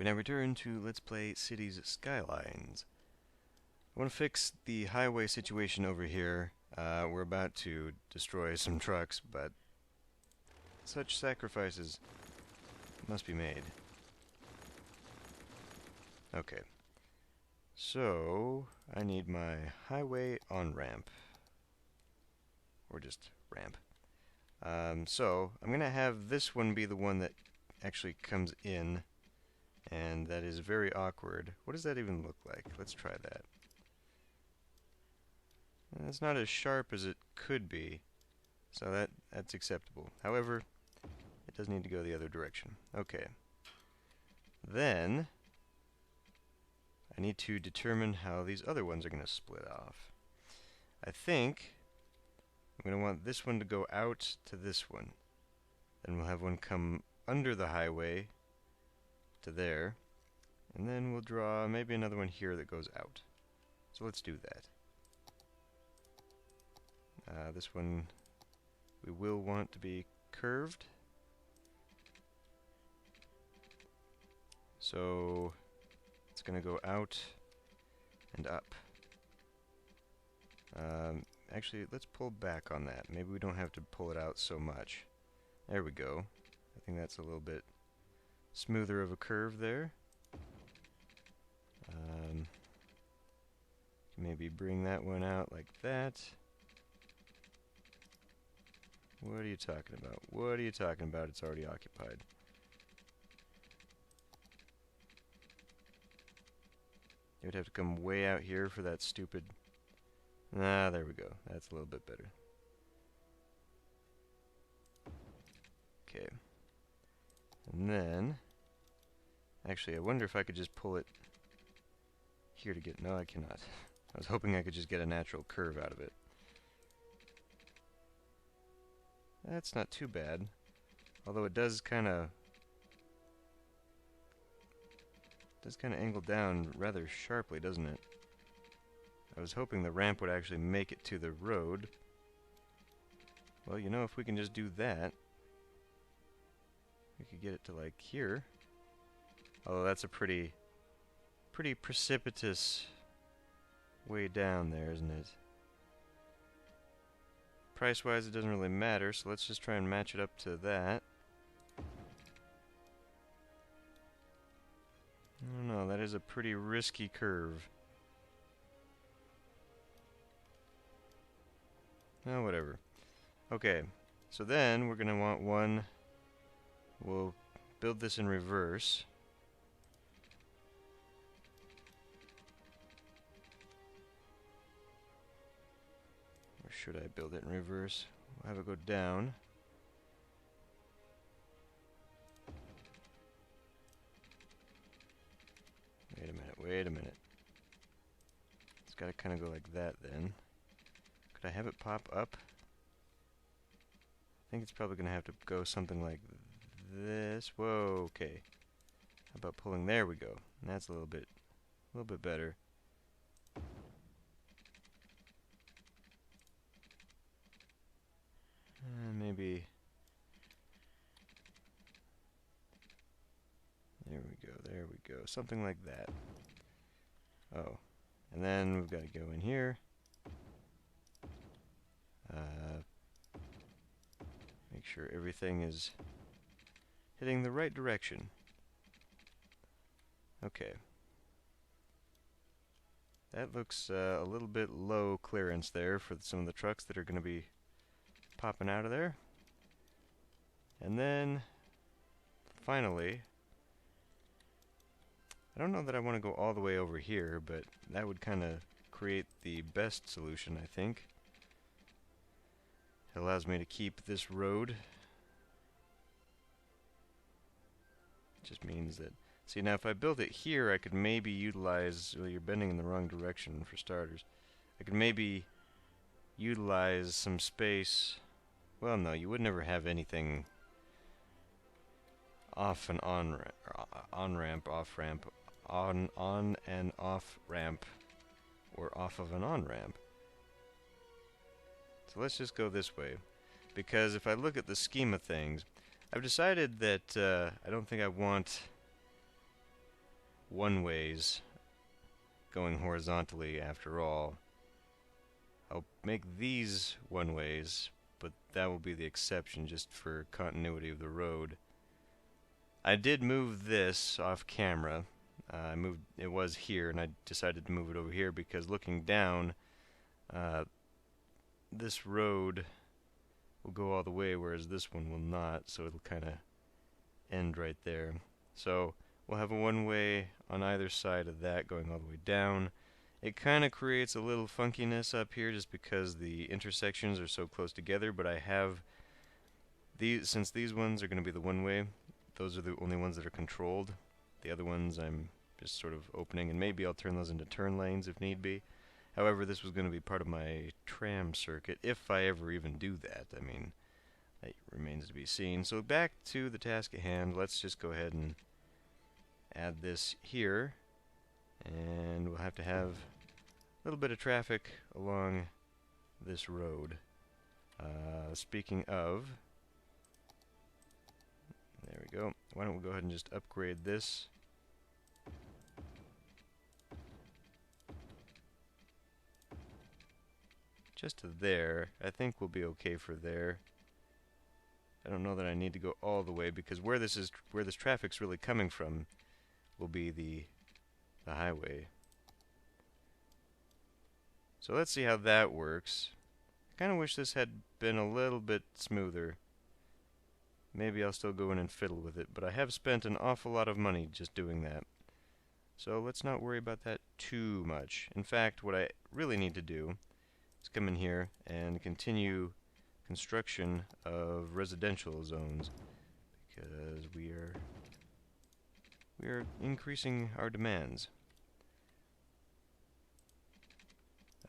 We now return to Let's Play Cities Skylines. I want to fix the highway situation over here. We're about to destroy some trucks, but such sacrifices must be made. Okay. So, I need my highway on-ramp. Or just ramp. So, I'm going to have this one be the one that actually comes in. And that is very awkward. What does that even look like? Let's try that. It's not as sharp as it could be, so that's acceptable. However, it does need to go the other direction. Okay. Then, I need to determine how these other ones are going to split off. I think I'm going to want this one to go out to this one. Then we'll have one come under the highway to there, and then we'll draw maybe another one here that goes out. So let's do that. This one we will want to be curved. So it's going to go out and up. Actually, let's pull back on that. Maybe we don't have to pull it out so much. There we go. I think that's a little bit smoother of a curve there. Maybe bring that one out like that. What are you talking about? What are you talking about? It's already occupied. You would have to come way out here for that stupid... Ah, there we go. That's a little bit better. Okay. And then... Actually, I wonder if I could just pull it here to get... No, I cannot. I was hoping I could just get a natural curve out of it. That's not too bad. Although it does kind of angle down rather sharply, doesn't it? I was hoping the ramp would actually make it to the road. Well, you know, if we can just do that, we could get it to like here. Although that's a pretty precipitous way down there, isn't it? Price-wise, it doesn't really matter, so let's just try and match it up to that. I don't know, that is a pretty risky curve. Oh, whatever. Okay, so then we're going to want one. We'll build this in reverse. Or should I build it in reverse? We'll have it go down. Wait a minute. It's got to kind of go like that then. Could I have it pop up? I think it's probably going to have to go something like this. Whoa, okay. How about pulling? There we go. And that's a little bit better. Maybe. There we go. Something like that. Oh. And then we've got to go in here. Make sure everything is hitting the right direction. Okay. That looks a little bit low clearance there for some of the trucks that are going to be popping out of there. And then, finally, I don't know that I want to go all the way over here, but that would kind of create the best solution, I think. It allows me to keep this road. It just means that... See, now if I build it here, I could maybe utilize... Well, you're bending in the wrong direction, for starters. I could maybe utilize some space... Well, no, you would never have anything off and on-ramp, off-ramp, on and off-ramp, or off of an on-ramp. So let's just go this way, because if I look at the scheme of things, I've decided that I don't think I want one-ways going horizontally after all. I'll make these one-ways, but that will be the exception just for continuity of the road. I did move this off camera. It was here, and I decided to move it over here because looking down, this road will go all the way, whereas this one will not, so it'll kind of end right there. So we'll have a one-way on either side of that going all the way down. It kind of creates a little funkiness up here just because the intersections are so close together, but I have these, since these ones are going to be the one-way, those are the only ones that are controlled. The other ones I'm just sort of opening, and maybe I'll turn those into turn lanes if need be. However, this was going to be part of my tram circuit, if I ever even do that. I mean, that remains to be seen. So back to the task at hand. Let's just go ahead and add this here. And we'll have to have a little bit of traffic along this road. Speaking of, there we go. Why don't we go ahead and just upgrade this? Just to there. I think we'll be okay for there. I don't know that I need to go all the way because where this traffic's really coming from will be the highway. So let's see how that works. I kind of wish this had been a little bit smoother. Maybe I'll still go in and fiddle with it, but I have spent an awful lot of money just doing that. So let's not worry about that too much. In fact, what I really need to do is come in here and continue construction of residential zones because we are increasing our demands.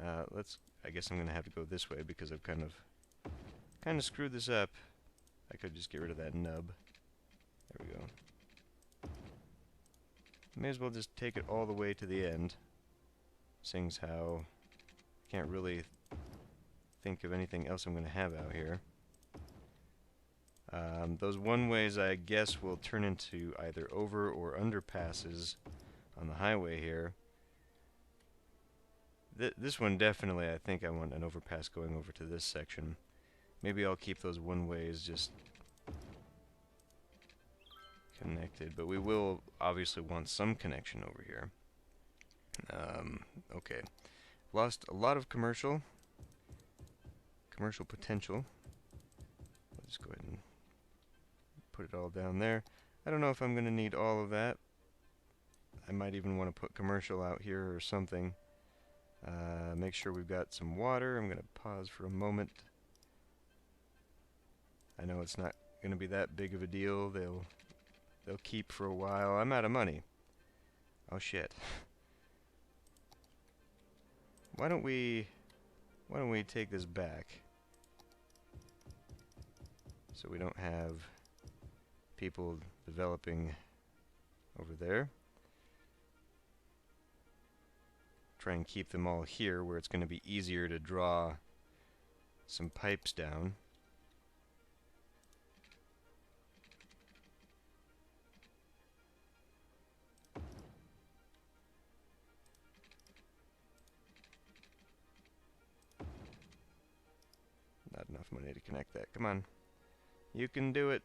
I guess I'm gonna have to go this way because I've kind of screwed this up. I could just get rid of that nub. There we go. May as well just take it all the way to the end. Seeing as how I can't really think of anything else I'm going to have out here. Those one-ways, I guess, will turn into either over or underpasses on the highway here. This one definitely, I think I want an overpass going over to this section. Maybe I'll keep those one-ways just connected, but we will obviously want some connection over here. Okay. Lost a lot of commercial potential. I'll just go ahead and put it all down there. I don't know if I'm going to need all of that. I might even want to put commercial out here or something. Make sure we've got some water. I'm going to pause for a moment. I know it's not going to be that big of a deal. They'll keep for a while. I'm out of money. Oh shit. Why don't we take this back so we don't have people developing over there. Try and keep them all here where it's going to be easier to draw some pipes down. Not enough money to connect that. Come on. You can do it.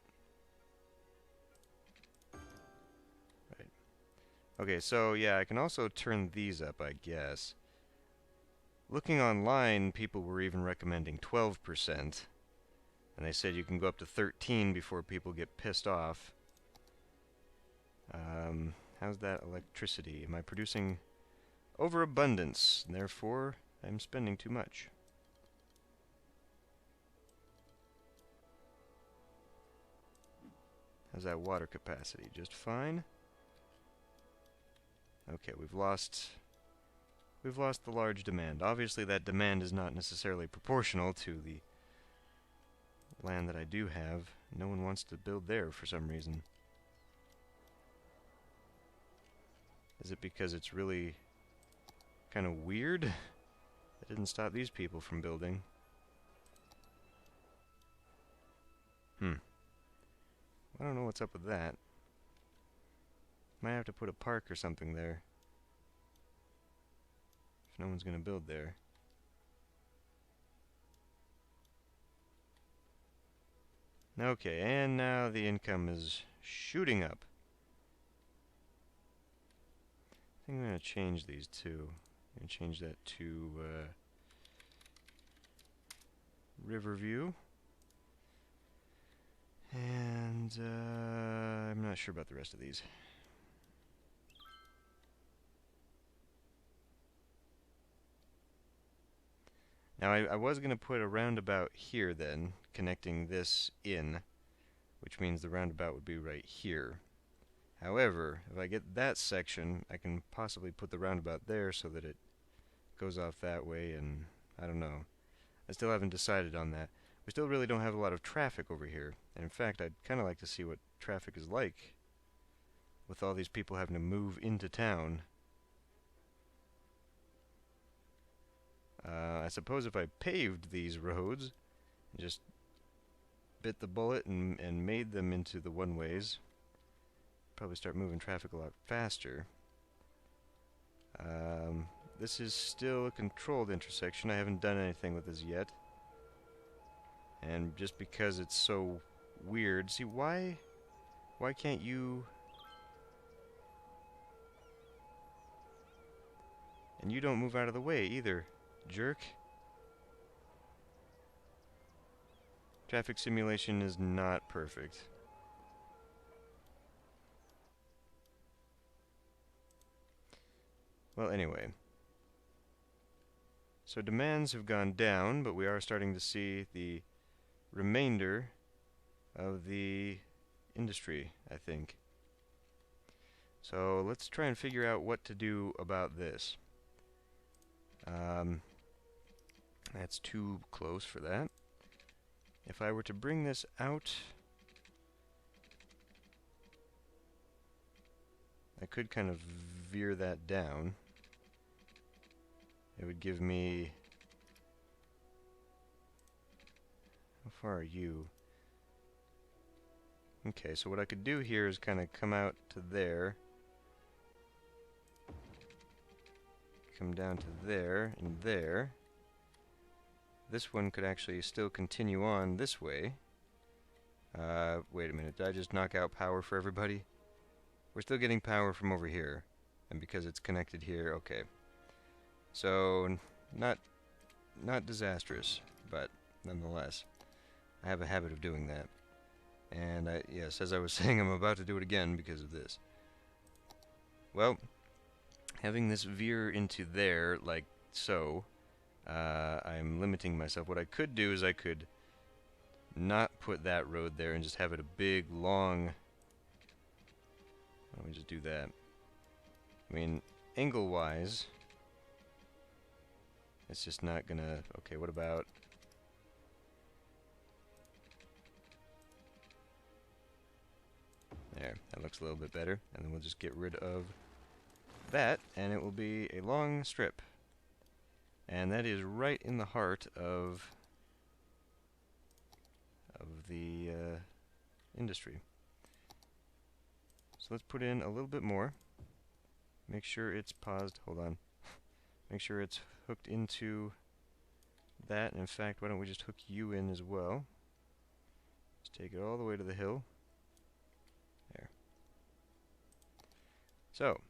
Right. Okay, so yeah, I can also turn these up, I guess. Looking online, people were even recommending 12%. And they said you can go up to 13 before people get pissed off. How's that electricity? Am I producing overabundance? And therefore, I'm spending too much. How's that water capacity? Just fine? Okay, we've lost the large demand. Obviously that demand is not necessarily proportional to the land that I do have. No one wants to build there for some reason. Is it because it's really kind of weird? That didn't stop these people from building. I don't know what's up with that. Might have to put a park or something there. If no one's gonna build there. Okay, and now the income is shooting up. I think I'm gonna change these two. I'm gonna change that to Riverview. And I'm not sure about the rest of these. Now I was going to put a roundabout here then, connecting this in, which means the roundabout would be right here. However, if I get that section, I can possibly put the roundabout there so that it goes off that way, and I don't know. I still haven't decided on that. We still really don't have a lot of traffic over here, and in fact I'd kind of like to see what traffic is like with all these people having to move into town. I suppose if I paved these roads, and just bit the bullet and made them into the one-ways, probably start moving traffic a lot faster. This is still a controlled intersection. I haven't done anything with this yet. And just because it's so weird, see, why can't you... And you don't move out of the way either, jerk. Traffic simulation is not perfect. Well, anyway. So demands have gone down, but we are starting to see the remainder of the industry, I think. So let's try and figure out what to do about this. That's too close for that. If I were to bring this out, I could kind of veer that down. It would give me... How far are you? Okay, so what I could do here is kind of come out to there. Come down to there and there. This one could actually still continue on this way. Wait a minute, did I just knock out power for everybody? We're still getting power from over here. And because it's connected here, okay. So, not disastrous, but nonetheless. I have a habit of doing that. And yes, as I was saying, I'm about to do it again because of this. Well, having this veer into there, like so, I'm limiting myself. What I could do is I could not put that road there and just have it a big, long... Let me just do that. I mean, angle-wise, it's just not gonna... Okay, what about... There, that looks a little bit better. And then we'll just get rid of that, and it will be a long strip. And that is right in the heart of the industry. So let's put in a little bit more. Make sure it's paused. Hold on. Make sure it's hooked into that. And in fact, why don't we just hook you in as well? Just take it all the way to the hill. There. So,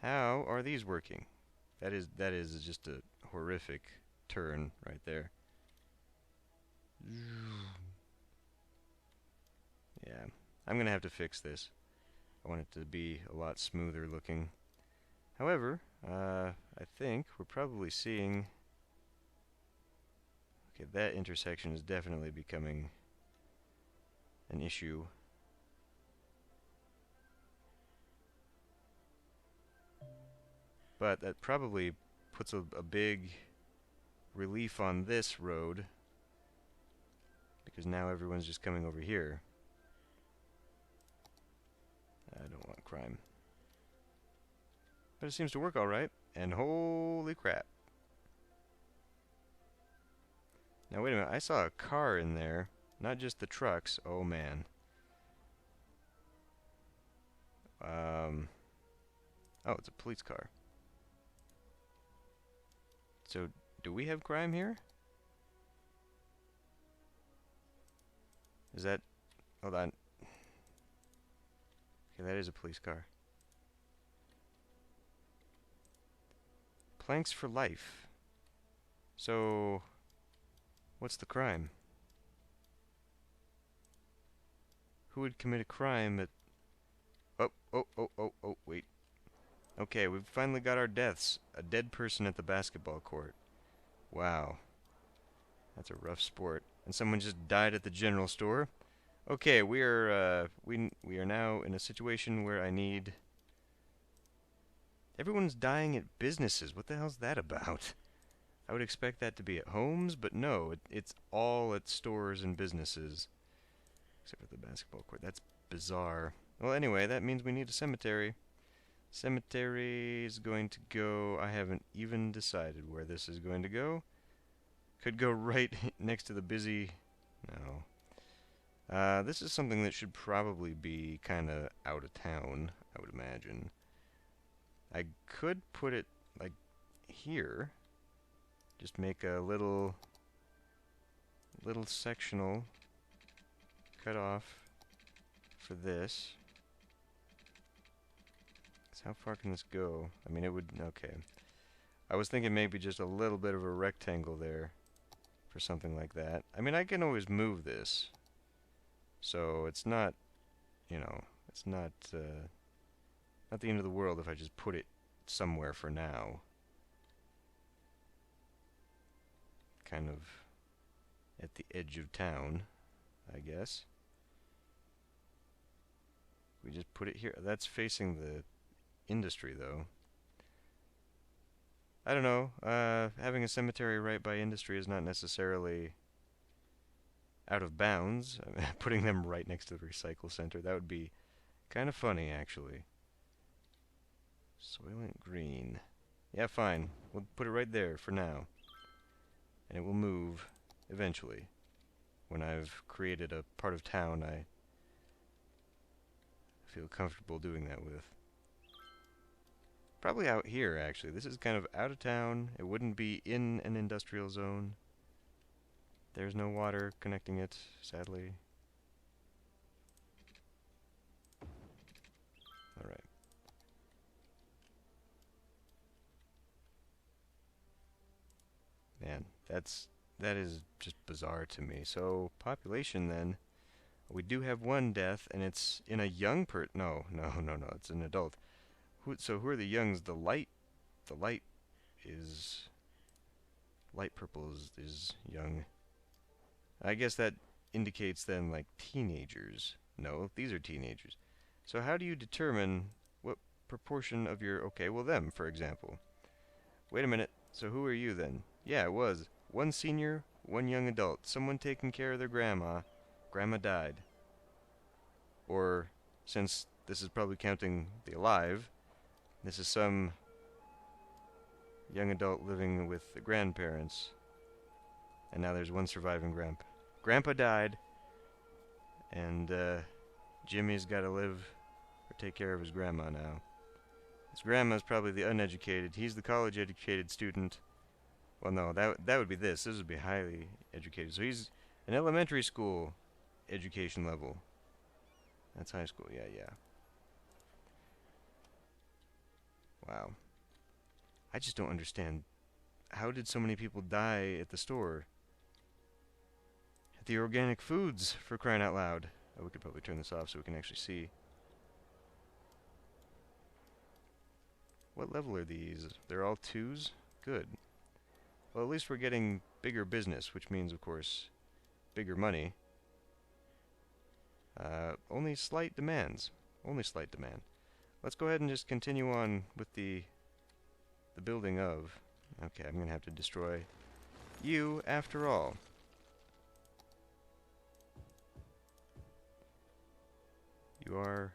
how are these working? That is just a horrific turn right there. Yeah, I'm gonna have to fix this. I want it to be a lot smoother looking. However, I think we're probably seeing... Okay, that intersection is definitely becoming an issue. But that probably puts a big relief on this road, because now everyone's just coming over here. I don't want crime. But it seems to work alright, and holy crap. Now wait a minute, I saw a car in there, not just the trucks. Oh man. Oh, it's a police car. So, do we have crime here? Is that... Hold on. Okay, that is a police car. Planks for life. So, what's the crime? Who would commit a crime at... Oh, wait. Okay, we've finally got our deaths. A dead person at the basketball court. Wow. That's a rough sport. And someone just died at the general store. Okay, we are now in a situation where I need... Everyone's dying at businesses. What the hell's that about? I would expect that to be at homes, but no, it's all at stores and businesses. Except for the basketball court. That's bizarre. Well, anyway, that means we need a cemetery. Cemetery is going to go... I haven't even decided where this is going to go. Could go right next to the busy... No. This is something that should probably be kind of out of town, I would imagine. I could put it, like, here. Just make a little sectional cut off for this. So how far can this go? I mean, it would... Okay. I was thinking maybe just a little bit of a rectangle there for something like that. I mean, I can always move this. So it's not, you know, it's not the end of the world if I just put it somewhere for now. Kind of at the edge of town, I guess. We just put it here. That's facing the industry, though. I don't know. Having a cemetery right by industry is not necessarily out of bounds. Putting them right next to the recycle center, that would be kind of funny, actually. Soylent Green. Yeah, fine. We'll put it right there for now. And it will move eventually. When I've created a part of town I feel comfortable doing that with. Probably out here, actually. This is kind of out of town. It wouldn't be in an industrial zone. There's no water connecting it, sadly. Alright. Man, that is just bizarre to me. So, population then. We do have one death, and it's in a young no, it's an adult. So who are the youngs? The light is... Light purple is young. I guess that indicates then, like, teenagers. No, these are teenagers. So how do you determine what proportion of your... Okay, well, them, for example. Wait a minute. So who are you, then? Yeah, it was. One senior, one young adult. Someone taking care of their grandma. Grandma died. Or, since this is probably counting the alive, this is some young adult living with the grandparents. And now there's one surviving grandpa. Grandpa died, and Jimmy's got to live or take care of his grandma now. His grandma's probably the uneducated. He's the college-educated student. Well, no, that would be this. This would be highly educated. So he's an elementary school education level. That's high school. Yeah. Wow. I just don't understand. How did so many people die at the store? At the organic foods, for crying out loud. Oh, we could probably turn this off so we can actually see. What level are these? They're all 2s? Good. Well, at least we're getting bigger business, which means, of course, bigger money. Only slight demands. Only slight demand. Let's go ahead and just continue on with the building of... Okay, I'm going to have to destroy you after all. You are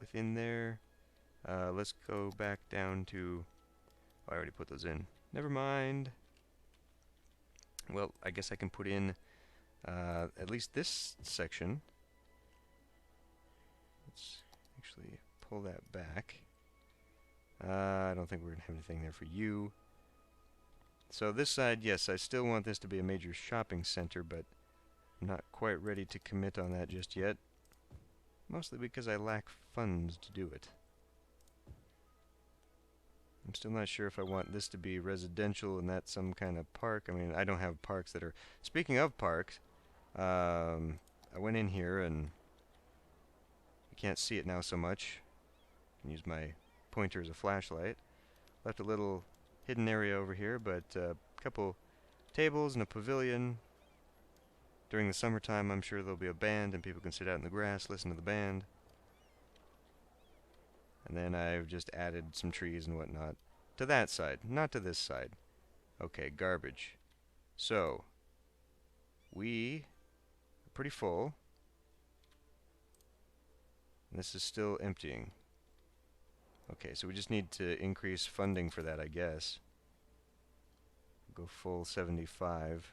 within there. Let's go back down to... Oh, I already put those in. Never mind. Well, I guess I can put in at least this section. Let's actually pull that back. I don't think we're going to have anything there for you. So this side, yes, I still want this to be a major shopping center, but I'm not quite ready to commit on that just yet. Mostly because I lack funds to do it. I'm still not sure if I want this to be residential and that's some kind of park. I mean, I don't have parks that are... Speaking of parks, I went in here and you can't see it now so much. I can use my pointer as a flashlight. Left a little hidden area over here, but a couple tables and a pavilion. During the summertime, I'm sure there'll be a band and people can sit out in the grass, listen to the band. And then I've just added some trees and whatnot to that side, not to this side. Okay, garbage. So, we are pretty full. And this is still emptying. Okay, so we just need to increase funding for that, I guess. Go full 75.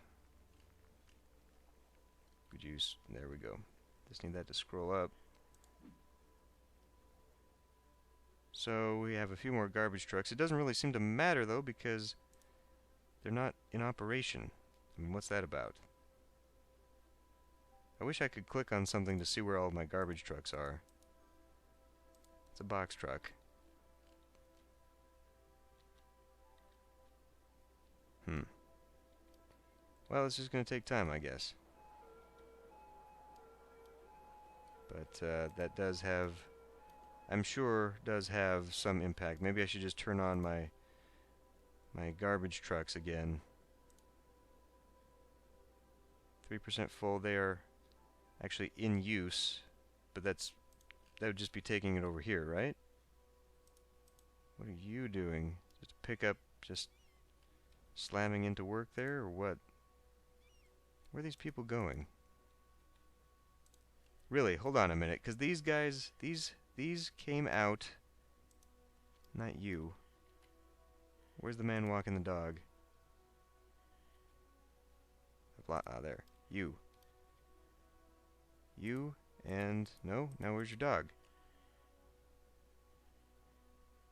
There we go. Just need that to scroll up. So we have a few more garbage trucks. It doesn't really seem to matter though because they're not in operation. I mean, what's that about? I wish I could click on something to see where all my garbage trucks are. It's a box truck. Well, it's just going to take time, I guess. But that does have, I'm sure, does have some impact. Maybe I should just turn on my garbage trucks again. 3% full. They are actually in use, but that would just be taking it over here, right? What are you doing? Just a pickup, just slamming into work there, or what? Where are these people going? Really, hold on a minute, because these guys, these came out. Not you. Where's the man walking the dog? Ah, there. You. You and... No? Now where's your dog?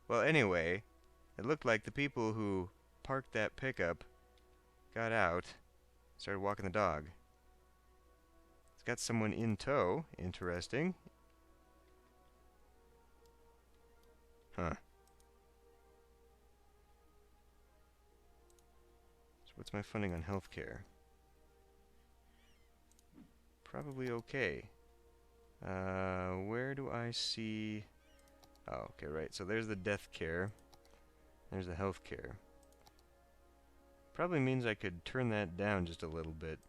Well, anyway, it looked like the people who parked that pickup got out, started walking the dog. It's got someone in tow. Interesting. Huh. So what's my funding on healthcare? Probably okay. Where do I see... Oh, okay, right. So there's the death care. There's the health care. Probably means I could turn that down just a little bit.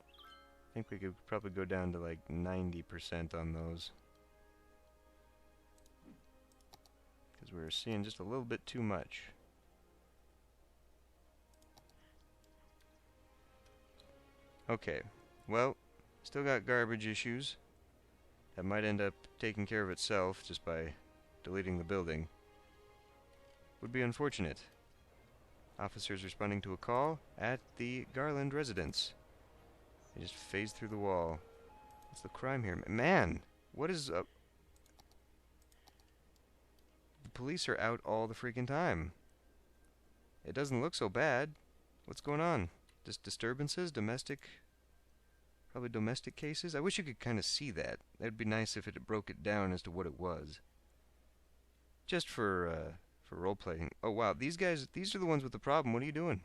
I think we could probably go down to like 90% on those. Because we're seeing just a little bit too much. Okay, well, still got garbage issues. That might end up taking care of itself just by deleting the building. Would be unfortunate. Officers responding to a call at the Garland residence. They just phased through the wall. What's the crime here? Man, what is up? The police are out all the freaking time. It doesn't look so bad. What's going on? Just disturbances? Domestic? Probably domestic cases? I wish you could kind of see that. That'd be nice if it broke it down as to what it was. Just for role-playing. Oh, wow. These guys, these are the ones with the problem. What are you doing?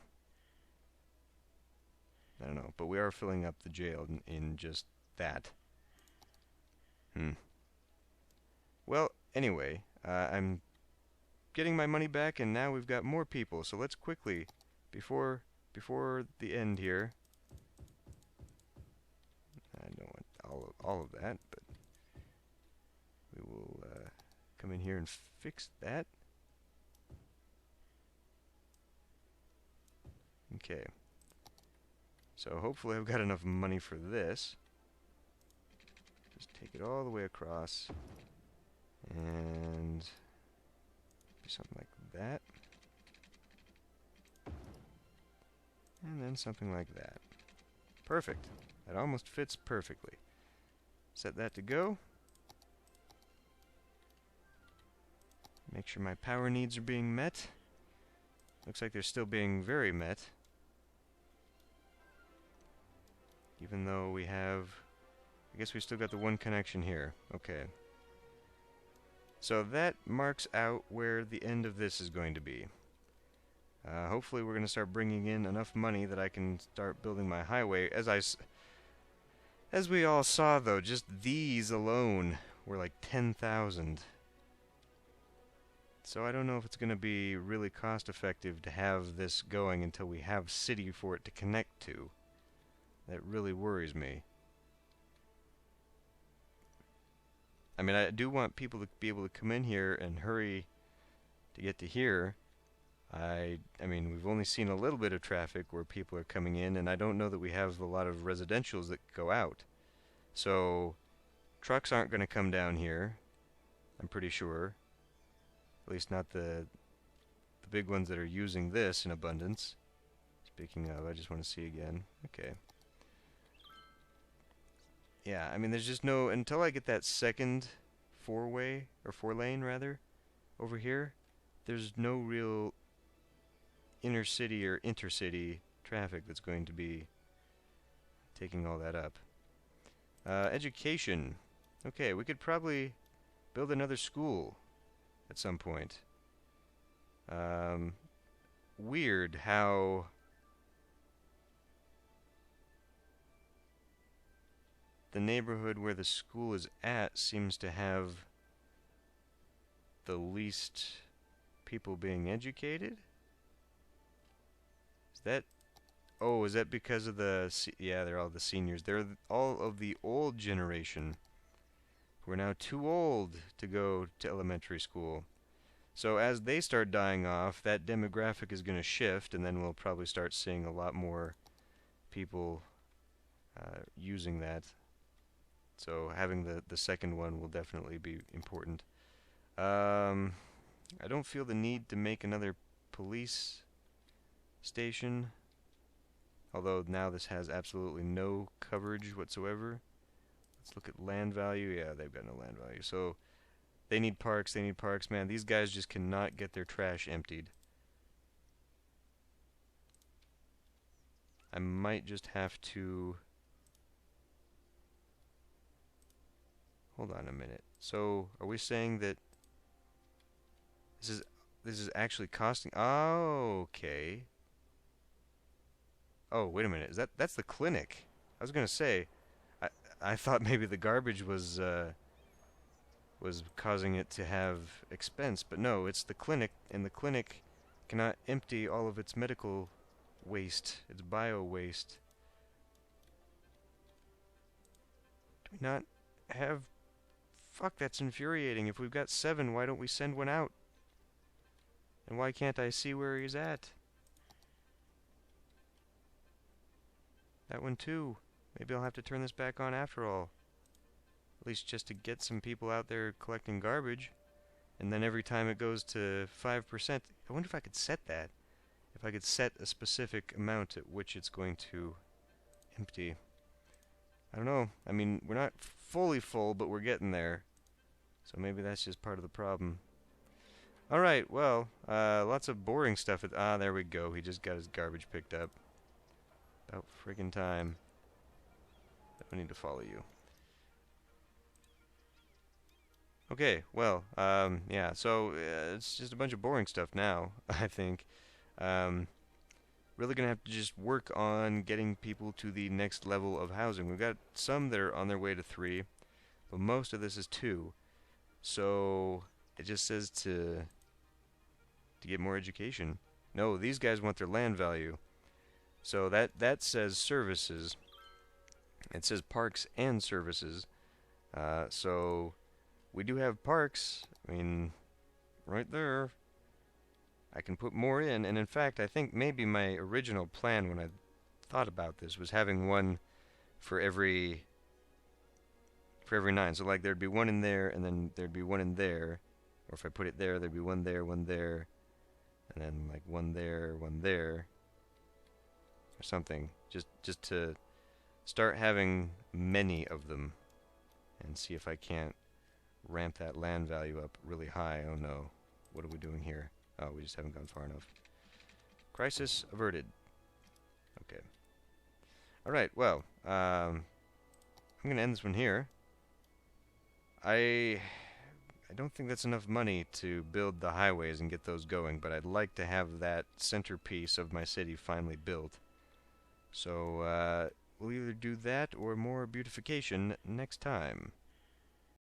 I don't know. But we are filling up the jail in just that. Well, anyway, I'm getting my money back, and now we've got more people. So let's quickly, before the end here... I don't want all of that, but we will come in here and fix that. Okay. So hopefully I've got enough money for this. Just take it all the way across and do something like that. And then something like that. Perfect. That almost fits perfectly. Set that to go. Make sure my power needs are being met. Looks like they're still being very met. Even though we have... I guess we still got the one connection here. Okay. So that marks out where the end of this is going to be. Hopefully we're going to start bringing in enough money that I can start building my highway. As we all saw, though, just these alone were like 10,000. So I don't know if it's going to be really cost effective to have this going until we have city for it to connect to. That really worries me. I mean, I do want people to be able to come in here and hurry to get to here. I mean, we've only seen a little bit of traffic where people are coming in, and I don't know that we have a lot of residentials that go out. So, trucks aren't going to come down here, I'm pretty sure. At least not the big ones that are using this in abundance. Speaking of, I just want to see again. Okay. Yeah, I mean, there's just no... Until I get that second four-way, or four-lane, rather, over here, there's no real inner-city or intercity traffic that's going to be taking all that up. Education. Okay, we could probably build another school at some point. Weird how... the neighborhood where the school is at seems to have the least people being educated? Is that... Oh, is that because of the... Yeah, they're all the seniors. They're all of the old generation who are now too old to go to elementary school. So as they start dying off, that demographic is going to shift, and then we'll probably start seeing a lot more people using that. So having the second one will definitely be important. I don't feel the need to make another police station. Although now this has absolutely no coverage whatsoever. Let's look at land value. Yeah, they've got no land value. So they need parks. They need parks. Man, these guys just cannot get their trash emptied. I might just have to... Hold on a minute. So, are we saying that this is actually costing... Oh, okay. Oh, wait a minute. That's the clinic? I was gonna say, I thought maybe the garbage was causing it to have expense, but no, it's the clinic, and the clinic cannot empty all of its medical waste, its bio waste. Do we not have... Fuck, that's infuriating. If we've got 7, why don't we send one out? And why can't I see where he's at? That one too. Maybe I'll have to turn this back on after all. At least just to get some people out there collecting garbage. And then every time it goes to 5%, I wonder if I could set that. If I could set a specific amount at which it's going to empty. I don't know. I mean, we're not fully full, but we're getting there. So maybe that's just part of the problem. Alright, well, lots of boring stuff. There we go. He just got his garbage picked up. About friggin' time. I don't need to follow you. Okay, well, yeah, so it's just a bunch of boring stuff now, I think. Really gonna have to just work on getting people to the next level of housing. We've got some that are on their way to 3, but most of this is 2. So it just says to get more education. No, these guys want their land value. So that says services. It says parks and services. So we do have parks. I mean, right there. I can put more in, and in fact, I think maybe my original plan when I thought about this was having one for every 9. So like there'd be one in there, and then there'd be one in there, or if I put it there, there'd be one there, and then like one there, or something. Just to start having many of them, and see if I can't ramp that land value up really high. Oh no. What are we doing here? Oh, we just haven't gone far enough. Crisis averted. Okay. Alright, well, I'm going to end this one here. I don't think that's enough money to build the highways and get those going, but I'd like to have that centerpiece of my city finally built. So, we'll either do that or more beautification next time.